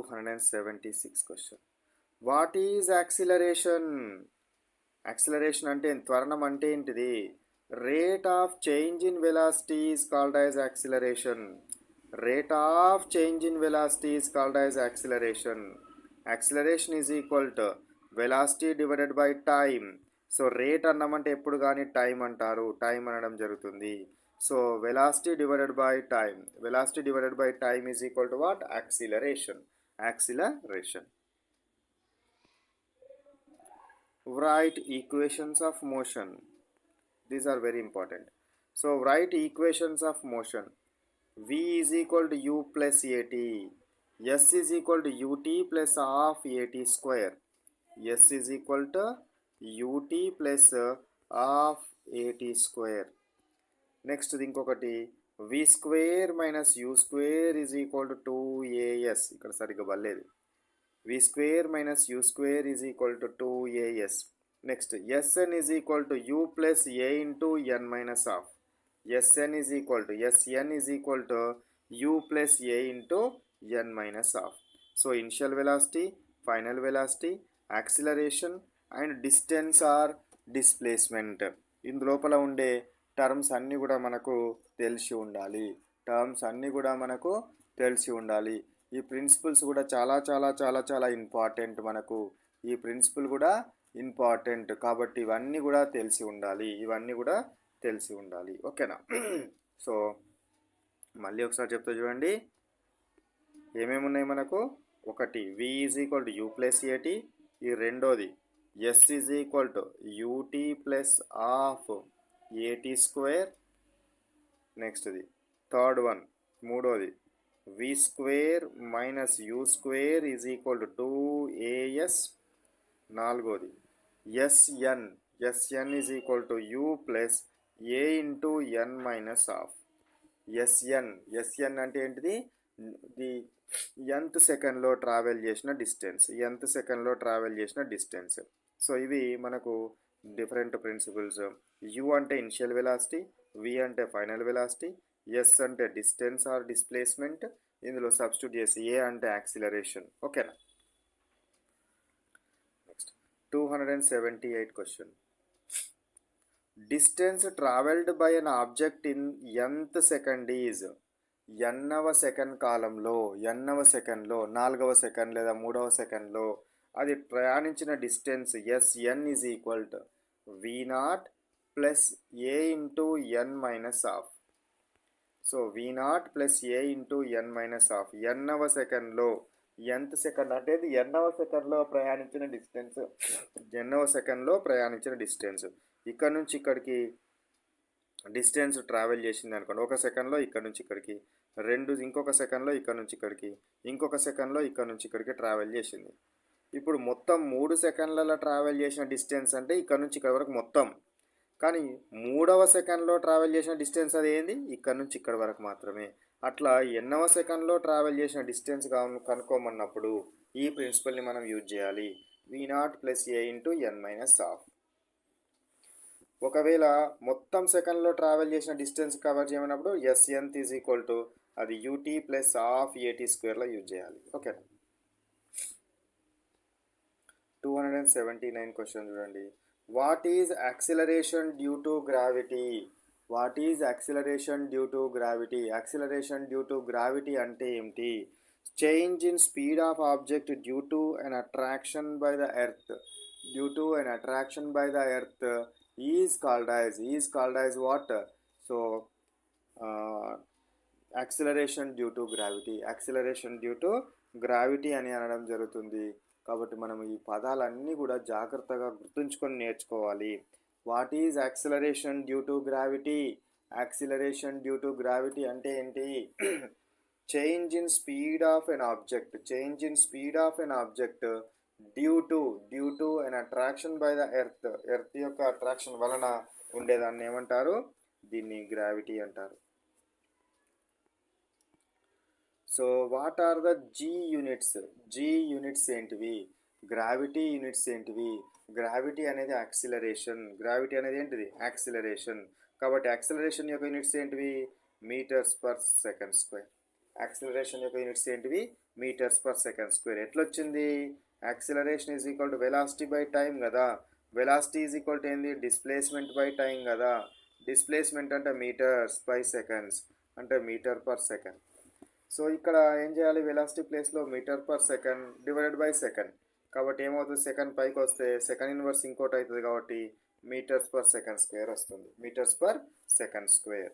276 question. What is acceleration? Acceleration అంటే త్వరణం అంటే ఏంటిది? Rate of change in velocity is called as acceleration. Rate of change in velocity is called as acceleration. Acceleration is equal to velocity divided by time. So rate అన్నామంటే ఎప్పుడు కానీ time అంటారు, time అనడం జరుగుతుంది. So velocity divided by time, velocity divided by time is equal to what? Acceleration. Acceleration. Write equations of motion. These are very important. So write equations of motion. V is equal to U plus AT. S is equal to UT plus half AT square. S is equal to UT plus half AT square. Next ఇంకొకటి V square minus U square is equal to 2AS. ఇక్కడ సరిగ్గా బలేదు. V square minus U square is equal to 2AS. Next, Sn is equal to U plus A into N minus half. Sn is equal to U plus A into N minus half. So, initial velocity, final velocity, acceleration and distance or displacement. ఇందు లోపల ఉండే terms అన్నీ కూడా మనకు తెలిసి ఉండాలి. ఈ principles కూడా చాలా ఇంపార్టెంట్. మనకు ఈ ప్రిన్సిపల్ కూడా ఇంపార్టెంట్ కాబట్టి ఇవన్నీ కూడా తెలిసి ఉండాలి. ఓకేనా? సో మళ్ళీ ఒకసారి చెప్తా చూడండి. ఏమేమి ఉన్నాయి మనకు? ఒకటి V is equal to U plus AT. ఈ రెండోది S is equal to UT plus half AT square. నెక్స్ట్ది థర్డ్ వన్, మూడోది V square minus U square is equal to 2AS. నాలుగోది SN is equal to U plus A into N minus half. SN అంటే ఏంటిది? The nth సెకండ్లో travel చేసిన distance. So ఇవి మనకు different principles. U అంటే initial velocity, V అంటే final velocity, S అంటే డిస్టెన్స్ ఆర్ డిస్ప్లేస్మెంట్. ఇందులో సబ్స్టిట్యూట్ చేసి A అంటే యాక్సిలరేషన్. ఓకేనా? Next 278 question. Distance travelled by an object in nth second is. nవ సెకండ్ కాలంలో, nవ సెకండ్లో, 4వ సెకండ్ లేదా 3వ సెకండ్లో అది ప్రయాణించిన distance Sn is equal to V0 plus A into N minus half. So V0 plus A into N minus half. nవ సెకండ్లో, nth సెకండ్ అంటే ఇది nవ సెకండ్లో ప్రయాణించిన డిస్టెన్స్. ఇక్కడ నుంచి ఇక్కడికి డిస్టెన్స్ ట్రావెల్ చేసింది అనుకోండి. ఒక సెకండ్లో ఇక్కడ నుంచి ఇక్కడికి, ఇంకొక సెకండ్లో ఇక్కడ నుంచి ఇక్కడికి, ఇంకొక సెకండ్లో ఇక్కడ నుంచి ఇక్కడికి ట్రావెల్ చేసింది. ఇప్పుడు మొత్తం 3 సెకండ్లలో ట్రావెల్ చేసిన డిస్టెన్స్ అంటే ఇక్కడ నుంచి ఇక్కడ వరకు మొత్తం. కానీ 3వ సెకండ్లో ట్రావెల్ చేసిన డిస్టెన్స్ అది ఏంది? ఇక్కడ నుంచి ఇక్కడ వరకు మాత్రమే. అట్లా ఎన్నవ సెకండ్లో ట్రావెల్ చేసిన డిస్టెన్స్ కనుక్కోమన్నప్పుడు ఈ ప్రిన్సిపల్ని మనం యూజ్ చేయాలి. V0 plus A into N minus half. ఒకవేళ మొత్తం సెకండ్లో ట్రావెల్ చేసిన డిస్టెన్స్ కవర్ చేయమన్నప్పుడు Sn ఈజ్ ఈక్వల్ టు అది UT ప్లస్ హాఫ్ AT స్క్వేర్లో యూజ్ చేయాలి. ఓకే. 279 క్వశ్చన్ చూడండి. What is acceleration due to gravity? Acceleration due to gravity అంటే ఏమిటి? Change in speed of object due to an attraction by the earth. Is called as what? So acceleration due to gravity అని అనడం జరుగుతుంది. కాబట్టి మనం ఈ పదాలన్నీ కూడా జాగ్రత్తగా గుర్తుంచుకొని నేర్చుకోవాలి. What is acceleration due to gravity? అంటే ఏంటి? Change in speed of an object due to an attraction by the earth యొక్క అట్రాక్షన్ వలన ఉండేదాన్ని ఏమంటారు? దీన్ని గ్రావిటీ అంటారు. So what are the G units ఏంటివి? గ్రావిటీ యూనిట్స్ ఏంటివి? గ్రావిటీ అనేది గ్రావిటీ అనేది ఏంటిది? యాక్సిలరేషన్. కాబట్టి యాక్సిలరేషన్ యొక్క యూనిట్స్ ఏంటివి? Metres per second square. Acceleration యొక్క యూనిట్స్ ఏంటివి? Metres per second square. ఎట్లొచ్చింది? Acceleration is equal to velocity by time కదా. వెలాసిటీ ఈజ్ ఈక్వల్ టు ఏంది? డిస్ప్లేస్మెంట్ బై టైం కదా. డిస్ప్లేస్మెంట్ అంటే మీటర్స్ బై సెకండ్స్, అంటే మీటర్ పర్ సెకండ్. సో ఇక్కడ ఏం చేయాలి? వెలాసిటీ ప్లేస్లో meter per second divided by second. కాబట్టి ఏమవుతుంది? సెకండ్ పైకి వస్తే సెకండ్ ఇన్వర్స్ ఇంకోటి అవుతుంది కాబట్టి మీటర్స్ పర్ సెకండ్ స్క్వేర్ వస్తుంది. Meters per second square.